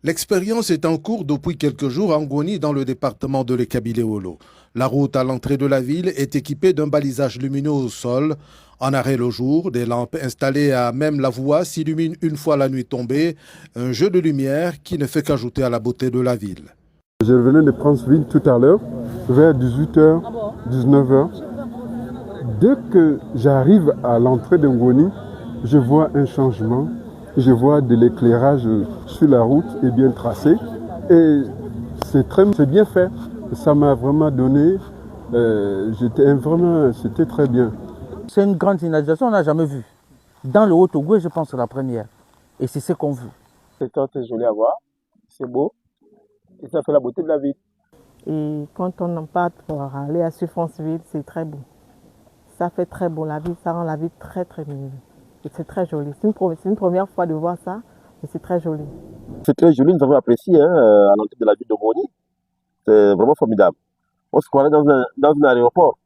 L'expérience est en cours depuis quelques jours à Ngoni dans le département de l'Ekabiléolo. La route à l'entrée de la ville est équipée d'un balisage lumineux au sol. En arrêt le jour, des lampes installées à même la voie s'illuminent une fois la nuit tombée. Un jeu de lumière qui ne fait qu'ajouter à la beauté de la ville. Je revenais de Franceville tout à l'heure, vers 18h, 19h. Dès que j'arrive à l'entrée de Ngoni, je vois un changement. Je vois de l'éclairage sur la route est bien tracé et c'est bien fait. Ça m'a vraiment donné, c'était très bien. C'est une grande signalisation, on n'a jamais vu. Dans le Haut-Togo, je pense que c'est la première. Et c'est ce qu'on veut. C'est très joli à voir, c'est beau et ça fait la beauté de la ville. Et quand on en part pour aller à Franceville, c'est très beau. Ça fait très beau la ville, ça rend la ville très très belle. Et c'est très joli. C'est une première fois de voir ça, mais c'est très joli. C'est très joli, nous avons apprécié à l'entrée de la ville de Ngoni. C'est vraiment formidable. On se croirait dans un aéroport.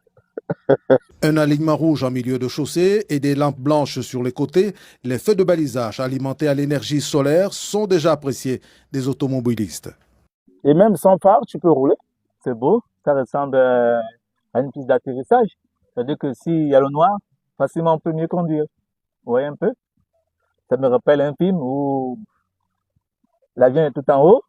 Un alignement rouge en milieu de chaussée et des lampes blanches sur les côtés, les feux de balisage alimentés à l'énergie solaire sont déjà appréciés des automobilistes. Et même sans phare, tu peux rouler. C'est beau, ça ressemble à une piste d'atterrissage. C'est-à-dire que s'il y a le noir, facilement on peut mieux conduire. Vous voyez un peu? Ça me rappelle un film où l'avion est tout en haut,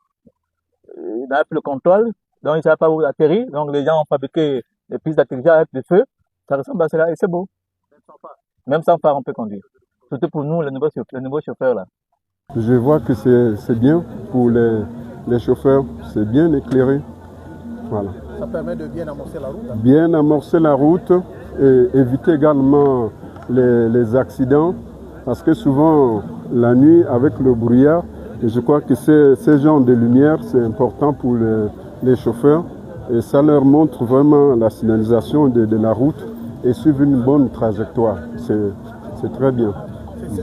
il n'a plus le contrôle, donc il ne savent pas où atterrir. Donc les gens ont fabriqué des pistes d'atterrissage avec des feux. Ça ressemble à cela et c'est beau. Même sans phare, on peut conduire. Surtout pour nous, les nouveaux chauffeurs là. Je vois que c'est bien pour les chauffeurs, c'est bien éclairé. Voilà. Ça permet de bien amorcer la route. Bien amorcer la route et éviter également les accidents. Parce que souvent, la nuit, avec le brouillard, et je crois que ces genres de lumière, c'est important pour les chauffeurs. Et ça leur montre vraiment la signalisation de la route et suivre une bonne trajectoire. C'est très bien.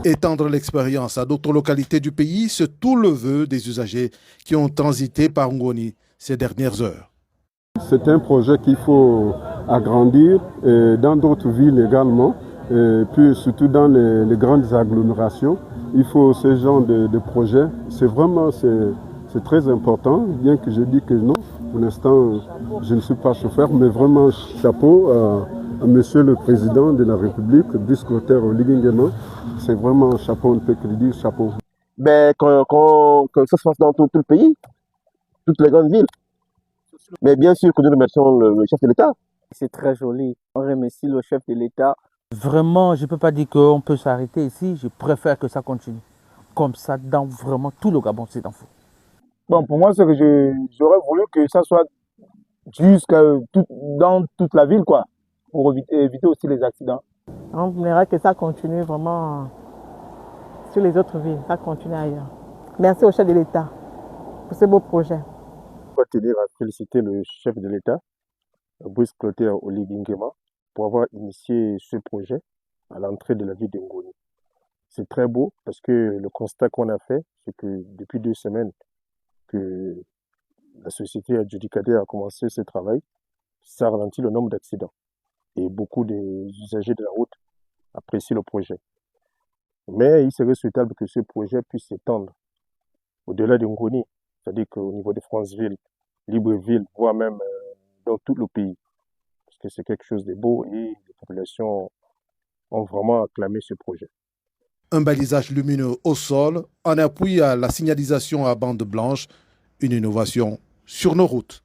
Étendre l'expérience à d'autres localités du pays, c'est tout le vœu des usagers qui ont transité par Ngoni ces dernières heures. C'est un projet qu'il faut agrandir et dans d'autres villes également. Et puis surtout dans les grandes agglomérations, il faut ce genre de projet. C'est très important, bien que je dis que non. Pour l'instant, je ne suis pas chauffeur, mais vraiment chapeau à Monsieur le Président de la République, Brice Clotaire Oligui. C'est vraiment chapeau, on ne peut que le dire chapeau. Mais que ça se fasse dans tout le pays, toutes les grandes villes. Mais bien sûr que nous remercions le chef de l'État. C'est très joli. On remercie le chef de l'État. Vraiment, je ne peux pas dire qu'on peut s'arrêter ici. Je préfère que ça continue. Comme ça, dans vraiment tout le Gabon, c'est info. Bon, pour moi, c'est que j'aurais voulu que ça soit dans toute la ville, quoi, pour éviter aussi les accidents. On aimerait que ça continue vraiment sur les autres villes, ça continue ailleurs. Merci au chef de l'État pour ce beau projet. Je peux tenir à féliciter le chef de l'État, Brice Clotaire Oligui, pour avoir initié ce projet à l'entrée de la ville de Ngoni. C'est très beau parce que le constat qu'on a fait, c'est que depuis 2 semaines que la société adjudicataire a commencé ce travail, ça ralentit le nombre d'accidents. Et beaucoup des usagers de la route apprécient le projet. Mais il serait souhaitable que ce projet puisse s'étendre au-delà de Ngoni, c'est-à-dire qu'au niveau de Franceville, Libreville, voire même dans tout le pays. Parce que c'est quelque chose de beau et les populations ont vraiment acclamé ce projet. Un balisage lumineux au sol en appui à la signalisation à bande blanche, une innovation sur nos routes.